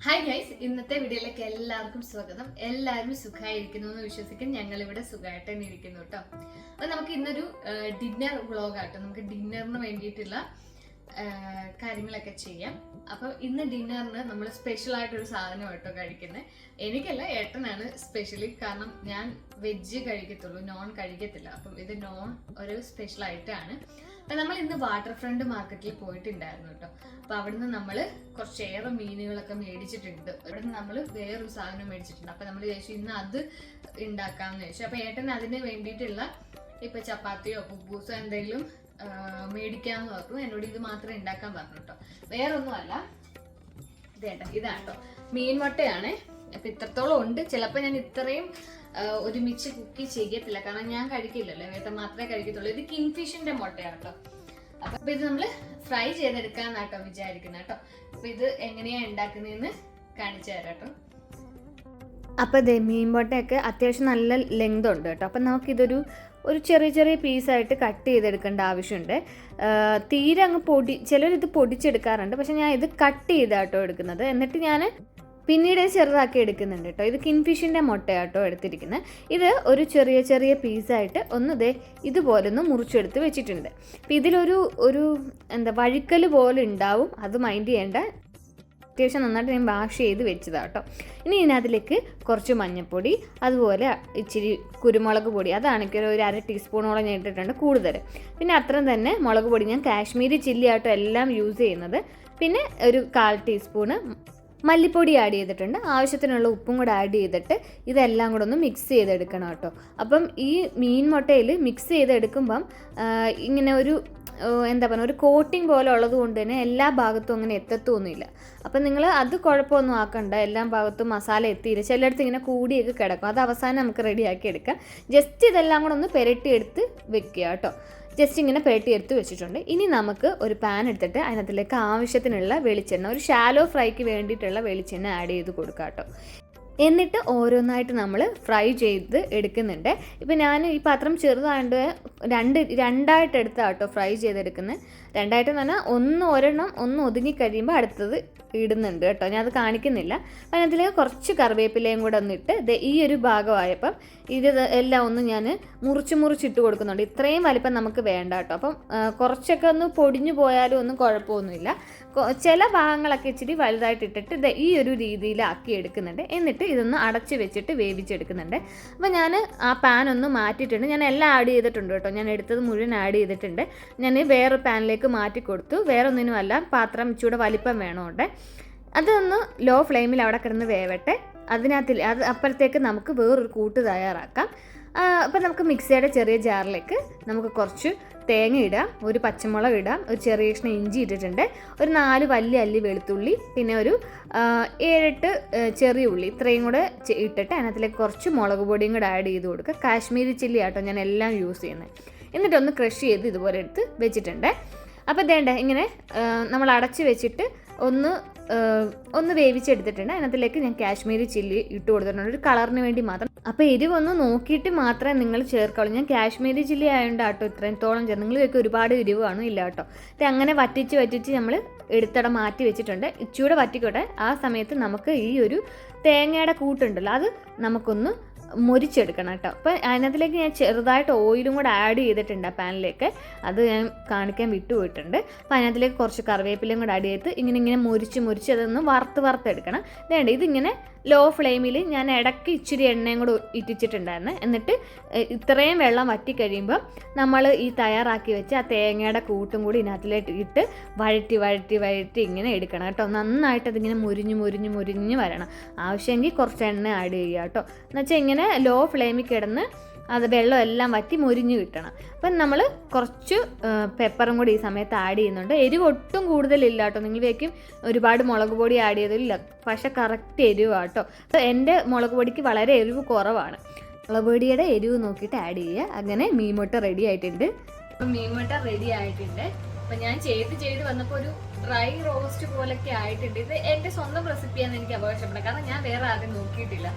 Hi guys, ഇന്നത്തെ വീഡിയോയിലേക്ക് എല്ലാവർക്കും സ്വാഗതം. എല്ലാവരും സുഖമായിരിക്കുന്നു എന്ന് വിശ്വസിക്കും. ഞങ്ങൾ ഇവിടെ സുഖമായിട്ട് തന്നെ ഇരിക്കുന്നു കേട്ടോ. അപ്പൊ നമുക്ക് ഇന്നൊരു ഡിന്നർ വ്ളോഗാട്ടോ. നമുക്ക് ഡിന്നറിന് വേണ്ടിയിട്ടുള്ള കാര്യങ്ങളൊക്കെ ചെയ്യാം. അപ്പൊ ഇന്ന് ഡിന്നറിന് നമ്മൾ സ്പെഷ്യൽ ആയിട്ടൊരു സാധനം കേട്ടോ കഴിക്കുന്നത്. എനിക്കല്ല, ഏട്ടനാണ് സ്പെഷ്യലി. കാരണം ഞാൻ വെജ് കഴിക്കത്തുള്ളൂ, നോൺ കഴിക്കത്തില്ല. അപ്പം ഇത് നോൺ ഒരു സ്പെഷ്യൽ ആയിട്ടാണ്. അപ്പൊ നമ്മൾ ഇന്ന് വാട്ടർ ഫ്രണ്ട് മാർക്കറ്റിൽ പോയിട്ടുണ്ടായിരുന്നു കേട്ടോ. അപ്പൊ അവിടുന്ന് നമ്മൾ കുറച്ചേറെ മീനുകളൊക്കെ മേടിച്ചിട്ടുണ്ട്. അവിടുന്ന് നമ്മൾ വേറൊരു സാധനം മേടിച്ചിട്ടുണ്ട്. അപ്പൊ നമ്മൾ ചോദിച്ചു ഇന്ന് അത് ഉണ്ടാക്കാമെന്ന് ചോദിച്ചു. അപ്പൊ ഏട്ടൻ അതിന് വേണ്ടിയിട്ടുള്ള ഇപ്പൊ ചപ്പാത്തിയോ കുബൂസോ എന്തെങ്കിലും മേടിക്കാന്ന് പറഞ്ഞു. എന്നോട് ഇത് മാത്രമേ ഉണ്ടാക്കാൻ പറഞ്ഞു കേട്ടോ. വേറൊന്നും അല്ല, ഇതാട്ടോ മീൻ മുട്ടയാണ്. അപ്പൊ ഇത്രത്തോളം ഉണ്ട്. ചിലപ്പോ ഞാൻ ഇത്രയും ഒരുമിച്ച് കുക്ക് ചെയ്യത്തില്ല, കാരണം ഞാൻ കഴിക്കില്ലല്ലോ, ഏട്ടൻ മാത്രമേ കഴിക്കത്തുള്ളൂ. ഇത് കിങ്ഫിഷിന്റെ മുട്ടയാണ് കേട്ടോ. അപ്പൊ ഇത് നമ്മള് ഫ്രൈ ചെയ്തെടുക്കാന്നാട്ടോ വിചാരിക്കുന്നത് കേട്ടോ. അപ്പൊ ഇത് എങ്ങനെയാ ഉണ്ടാക്കുന്നതെന്ന് കാണിച്ചു തരാം കേട്ടോ. അപ്പോൾ ഇതേ മീൻ മുട്ടയൊക്കെ അത്യാവശ്യം നല്ല ലെങ്ത് ഉണ്ട് കേട്ടോ. അപ്പം നമുക്കിതൊരു ചെറിയ ചെറിയ പീസായിട്ട് കട്ട് ചെയ്തെടുക്കേണ്ട ആവശ്യമുണ്ട്. തീരെ അങ്ങ് ചിലരിത് പൊടിച്ചെടുക്കാറുണ്ട്, പക്ഷെ ഞാൻ ഇത് കട്ട് ചെയ്താട്ടോ എടുക്കുന്നത്. എന്നിട്ട് ഞാൻ പിന്നീട് ചെറുതാക്കി എടുക്കുന്നുണ്ട് കേട്ടോ. ഇത് കിൻഫിഷിൻ്റെ മുട്ടയാട്ടോ എടുത്തിരിക്കുന്നത്. ഇത് ഒരു ചെറിയ ചെറിയ പീസായിട്ട് ഇതുപോലെ ഒന്ന് മുറിച്ചെടുത്ത് വെച്ചിട്ടുണ്ട്. അപ്പം ഇതിലൊരു വഴുക്കൽ പോലെ ഉണ്ടാവും, അത് മൈൻഡ് ചെയ്യേണ്ട. അത്യാവശ്യം നന്നായിട്ട് ഞാൻ വാഷ് ചെയ്ത് വെച്ചതാട്ടോ. ഇനി ഇതിനകത്തിലേക്ക് കുറച്ച് മഞ്ഞൾപ്പൊടി, അതുപോലെ ഇച്ചിരി കുരുമുളക് പൊടി, അതാണെങ്കിൽ ഒരു 1/2 ടീസ്പൂണോളം ഞാൻ ഇട്ടിട്ടുണ്ട് കൂടുതൽ. പിന്നെ അത്രയും തന്നെ മുളക് പൊടി, ഞാൻ കാശ്മീരി ചില്ലി ആട്ടോ എല്ലാം യൂസ് ചെയ്യുന്നത്. പിന്നെ ഒരു 1/4 ടീസ്പൂണ് മല്ലിപ്പൊടി ആഡ് ചെയ്തിട്ടുണ്ട്. ആവശ്യത്തിനുള്ള ഉപ്പും കൂടെ ആഡ് ചെയ്തിട്ട് ഇതെല്ലാം കൂടെ ഒന്ന് മിക്സ് ചെയ്തെടുക്കണം കേട്ടോ. അപ്പം ഈ മീൻ മുട്ടയിൽ മിക്സ് ചെയ്തെടുക്കുമ്പം ഇങ്ങനെ ഒരു ഒരു കോട്ടിങ് പോലെ ഉള്ളത് കൊണ്ട് തന്നെ എല്ലാ ഭാഗത്തും അങ്ങനെ എത്തത്തൊന്നുമില്ല. അപ്പം നിങ്ങൾ അത് കുഴപ്പമൊന്നും ആക്കണ്ട. എല്ലാ ഭാഗത്തും മസാല എത്തിയില്ല, ചിലയിടത്ത് ഇങ്ങനെ കൂടിയൊക്കെ കിടക്കും. അത് അവസാനം നമുക്ക് റെഡിയാക്കി എടുക്കാം. ജസ്റ്റ് ഇതെല്ലാം കൂടെ ഒന്ന് പുരട്ടിയെടുത്ത് വെക്കുക കേട്ടോ. ജസ്റ്റ് ഇങ്ങനെ പുരട്ടിയെടുത്ത് വെച്ചിട്ടുണ്ട്. ഇനി നമുക്ക് ഒരു പാൻ എടുത്തിട്ട് അതിനകത്തിലേക്ക് ആവശ്യത്തിനുള്ള വെളിച്ചെണ്ണ, ഒരു ഷാലോ ഫ്രൈക്ക് വേണ്ടിയിട്ടുള്ള വെളിച്ചെണ്ണ ആഡ് ചെയ്ത് കൊടുക്കാം കേട്ടോ. എന്നിട്ട് ഓരോന്നായിട്ട് നമ്മൾ ഫ്രൈ ചെയ്ത് എടുക്കുന്നുണ്ട്. ഇപ്പം ഞാൻ ഈ പാത്രം ചെറുതായതുകൊണ്ട് രണ്ടായിട്ട് എടുത്താണ് കേട്ടോ ഫ്രൈ ചെയ്തെടുക്കുന്നത്. രണ്ടായിട്ടെന്ന് പറഞ്ഞാൽ ഒരെണ്ണം ഒതുങ്ങി കഴിയുമ്പോൾ അടുത്തത് ഇടുന്നുണ്ട് കേട്ടോ. ഞാൻ അത് കാണിക്കുന്നില്ല. അതിനകത്തിലേക്ക് കുറച്ച് കറിവേപ്പിലയും കൂടെ ഒന്നിട്ട് ഈ ഒരു ഭാഗമായപ്പം ഇത് എല്ലാം ഒന്ന് ഞാൻ മുറിച്ചിട്ട് കൊടുക്കുന്നുണ്ട്. ഇത്രയും വലിപ്പം നമുക്ക് വേണ്ട കേട്ടോ. അപ്പം കുറച്ചൊക്കെ ഒന്ന് പൊടിഞ്ഞു പോയാലും ഒന്നും കുഴപ്പമൊന്നുമില്ല. ചില ഭാഗങ്ങളൊക്കെ ഇച്ചിരി വലുതായിട്ട് ഇട്ടിട്ട് ഈ ഒരു രീതിയിലാക്കി എടുക്കുന്നുണ്ട്. എന്നിട്ട് ഇതൊന്ന് അടച്ച് വെച്ചിട്ട് വേവിച്ചെടുക്കുന്നുണ്ട്. അപ്പോൾ ഞാൻ ആ പാൻ ഒന്ന് മാറ്റിയിട്ടുണ്ട്. ഞാൻ എല്ലാം ആഡ് ചെയ്തിട്ടുണ്ട് കേട്ടോ. ഞാൻ എടുത്തത് മുഴുവൻ ആഡ് ചെയ്തിട്ടുണ്ട്. ഞാൻ വേറൊരു പാനിലേക്ക് മാറ്റി കൊടുത്തു. വേറെ ഒന്നിനുമല്ല, പാത്രം ഇച്ചിരി വലിപ്പം വേണമുണ്ട്. അതൊന്ന് ലോ ഫ്ലെയിമിൽ അവിടെ കിടന്ന് വേവട്ടെ. അത് അപ്പോഴത്തേക്ക് നമുക്ക് വേറൊരു കൂട്ട് തയ്യാറാക്കാം. അപ്പോൾ നമുക്ക് മിക്സിയുടെ ചെറിയ ജാറിലേക്ക് നമുക്ക് കുറച്ച് തേങ്ങ ഇടാം, ഒരു പച്ചമുളക് ഇടാം, ഒരു ചെറിയ കഷ്ണം ഇഞ്ചി ഇട്ടിട്ടുണ്ട്, ഒരു 4 വലിയ അല്ലി വെളുത്തുള്ളി, പിന്നെ ഒരു 7-8 ചെറിയ ഉള്ളി, ഇത്രയും കൂടെ ഇട്ടിട്ട് അതിനകത്തിലേക്ക് കുറച്ച് മുളക് പൊടിയും കൂടെ ആഡ് ചെയ്ത് കൊടുക്കുക. കാശ്മീരി ചില്ലി ആട്ടോ ഞാൻ എല്ലാം യൂസ് ചെയ്യുന്നത്. എന്നിട്ടൊന്ന് ക്രഷ് ചെയ്ത് ഇതുപോലെ എടുത്ത് വെച്ചിട്ടുണ്ട്. അപ്പോൾ ഇങ്ങനെ നമ്മൾ അടച്ച് വെച്ചിട്ട് ഒന്ന് വേവിച്ചെടുത്തിട്ടുണ്ട്. അതിനകത്തിലേക്ക് ഞാൻ കാശ്മീരി ചില്ലി ഇട്ട് കൊടുത്തിട്ടുണ്ട്, ഒരു കളറിന് വേണ്ടി മാത്രം. അപ്പോൾ എരിവൊന്ന് നോക്കിയിട്ട് മാത്രമേ നിങ്ങൾ ചേർക്കാവുള്ളൂ. ഞാൻ കാശ്മീരി ചില്ലി ആയതുകൊണ്ട് കേട്ടോ ഇത്രത്തോളം നിങ്ങളൊക്കെ ഒരുപാട് എരിവ് കാണും ഇല്ല കേട്ടോ. ഇത് അങ്ങനെ വറ്റിച്ച് നമ്മൾ എടുത്തട മാറ്റി വെച്ചിട്ടുണ്ട്. ഇച്ചിരി വറ്റിക്കോട്ടെ. ആ സമയത്ത് നമുക്ക് ഈ ഒരു തേങ്ങയുടെ കൂട്ടുണ്ടല്ലോ, അത് നമുക്കൊന്ന് മുരിച്ചെടുക്കണം കേട്ടോ. അപ്പോൾ അതിനകത്തിലേക്ക് ഞാൻ ചെറുതായിട്ട് ഓയിലും കൂടെ ആഡ് ചെയ്തിട്ടുണ്ട് ആ പാനിലേക്ക്. അത് ഞാൻ കാണിക്കാൻ വിട്ടുപോയിട്ടുണ്ട്. അപ്പോൾ അതിനകത്തിലേക്ക് കുറച്ച് കറിവേപ്പിലയും കൂടെ ആഡ് ചെയ്തിട്ട് ഇങ്ങനെ മുരിച്ച് അതൊന്ന് വറുത്തെടുക്കണം. ഇതിങ്ങനെ ലോ ഫ്ലെയിമിൽ ഞാൻ ഇടയ്ക്ക് ഇച്ചിരി എണ്ണയും കൂടെ ഇറ്റിച്ചിട്ടുണ്ടായിരുന്നു. എന്നിട്ട് ഇത്രയും വെള്ളം വറ്റി കഴിയുമ്പോൾ നമ്മൾ ഈ തയ്യാറാക്കി വെച്ച് ആ തേങ്ങയുടെ കൂട്ടും കൂടി ഇതിനകത്തിലേക്ക് ഇട്ട് വഴറ്റി ഇങ്ങനെ എടുക്കണം കേട്ടോ. നന്നായിട്ട് അതിങ്ങനെ മുരിഞ്ഞ് വരണം. ആവശ്യമെങ്കിൽ കുറച്ച് എണ്ണ ആഡ് ചെയ്യുക കേട്ടോ. എന്നുവെച്ചാൽ ഇങ്ങനെ ലോ ഫ്ലെയിമിൽ കിടന്ന് അത് വെള്ളം എല്ലാം വറ്റി മുരിഞ്ഞ് കിട്ടണം. അപ്പം നമ്മൾ കുറച്ച് പെപ്പറും കൂടി ഈ സമയത്ത് ആഡ് ചെയ്യുന്നുണ്ട്. എരിവ് ഒട്ടും കൂടുതലില്ല കേട്ടോ. നിങ്ങൾ വയ്ക്കും ഒരുപാട് മുളക് പൊടി ആഡ് ചെയ്തില്ല, പക്ഷേ കറക്റ്റ് എരിവാണ് കേട്ടോ. അപ്പോൾ എൻ്റെ മുളക് പൊടിക്ക് വളരെ എരിവ് കുറവാണ്. മുളക് പൊടിയുടെ എരിവ് നോക്കിയിട്ട് ആഡ് ചെയ്യുക. അങ്ങനെ മീൻ മുട്ട റെഡി ആയിട്ടുണ്ട്. അപ്പം മീൻ മുട്ട റെഡി ആയിട്ടുണ്ട്. അപ്പം ഞാൻ ചെയ്ത് വന്നപ്പോൾ ഒരു ഡ്രൈ റോസ്റ്റ് പോലൊക്കെ ആയിട്ടുണ്ട്. ഇത് എൻ്റെ സ്വന്തം റെസിപ്പിയാണെന്ന് എനിക്ക് അവകാശപ്പെടാം, കാരണം ഞാൻ വേറെ ആരും നോക്കിയിട്ടില്ല.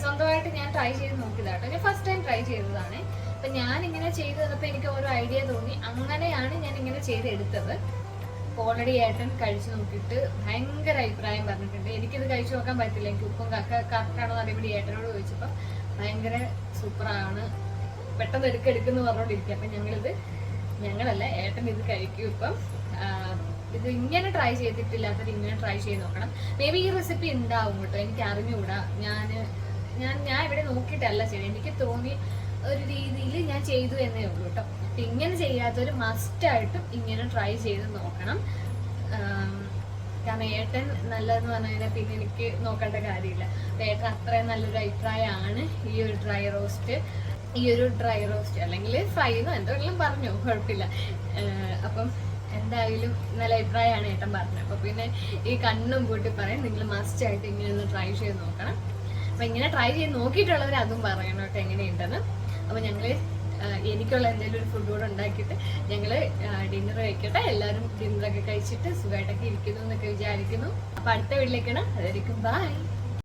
സ്വന്തമായിട്ട് ഞാൻ ട്രൈ ചെയ്ത് നോക്കിയതാട്ടോ. ഞാൻ ഫസ്റ്റ് ടൈം ട്രൈ ചെയ്തതാണ്. അപ്പം ഞാനിങ്ങനെ ചെയ്ത് തന്നപ്പോൾ എനിക്ക് ഓരോ ഐഡിയ തോന്നി. അങ്ങനെയാണ് ഞാൻ ഇങ്ങനെ ചെയ്തെടുത്തത്. ഓൾറെഡി ഏട്ടൻ കഴിച്ചു നോക്കിയിട്ട് ഭയങ്കര അഭിപ്രായം പറഞ്ഞിട്ടുണ്ട്. എനിക്കിത് കഴിച്ചു നോക്കാൻ പറ്റില്ല, എനിക്ക് ഉപ്പും കറക്റ്റാണോ അറിയുമ്പോൾ ഏട്ടനോട് ചോദിച്ചപ്പോൾ ഭയങ്കര സൂപ്പറാണ്, പെട്ടെന്ന് എടുക്കെടുക്കെന്ന് പറഞ്ഞുകൊണ്ടിരിക്കുക. അപ്പം ഞങ്ങളല്ല ഏട്ടൻ ഇത് കഴിക്കും. ഇപ്പം ഇത് ഇങ്ങനെ ട്രൈ ചെയ്തിട്ടില്ലാത്തത് ഇങ്ങനെ ട്രൈ ചെയ്ത് നോക്കണം. മേ ബി ഈ റെസിപ്പി ഉണ്ടാവും കേട്ടോ, എനിക്ക് അറിഞ്ഞുകൂടാ. ഞാൻ ഇവിടെ നോക്കിയിട്ടല്ല ചെയ്തത്, എനിക്ക് തോന്നി ഒരു രീതിയിൽ ഞാൻ ചെയ്തു എന്നേ ഉള്ളൂ കേട്ടോ. അപ്പം ഇങ്ങനെ ചെയ്യാത്തവർ മസ്റ്റായിട്ടും ഇങ്ങനെ ട്രൈ ചെയ്ത് നോക്കണം. കാരണം ഏട്ടൻ നല്ലതെന്ന് പറഞ്ഞു കഴിഞ്ഞാൽ പിന്നെ എനിക്ക് നോക്കേണ്ട കാര്യമില്ല. ഏട്ടൻ അത്രയും നല്ലൊരു അഭിപ്രായമാണ് ഈ ഒരു ഡ്രൈ റോസ്റ്റ് അല്ലെങ്കിൽ ഫ്രൈ എന്നോ എന്തെങ്കിലും പറഞ്ഞു, കുഴപ്പമില്ല. അപ്പം എന്തായാലും നല്ല അഭിപ്രായമാണ് ഏട്ടൻ പറഞ്ഞത്. അപ്പോൾ പിന്നെ ഈ കണ്ണും കൂട്ടി പറയും, നിങ്ങൾ മസ്റ്റായിട്ട് ഇങ്ങനെ ഒന്ന് ട്രൈ ചെയ്ത് നോക്കണം. അപ്പം ഇങ്ങനെ ട്രൈ ചെയ്ത് നോക്കിയിട്ടുള്ളവർ അതും പറയണം കേട്ടോ എങ്ങനെയുണ്ടെന്ന്. അപ്പോൾ ഞങ്ങൾ എനിക്കുള്ള എന്തെങ്കിലും ഒരു ഫുഡ് കൂടെ ഉണ്ടാക്കിയിട്ട് ഞങ്ങൾ ഡിന്നർ കഴിക്കട്ടെ. എല്ലാവരും ഡിന്നറൊക്കെ കഴിച്ചിട്ട് സുഖമായിട്ടൊക്കെ ഇരിക്കുന്നു എന്നൊക്കെ വിചാരിക്കുന്നു. അപ്പോൾ അടുത്ത വീട്ടിലേക്കാണ്. അതായിരിക്കും ബൈ.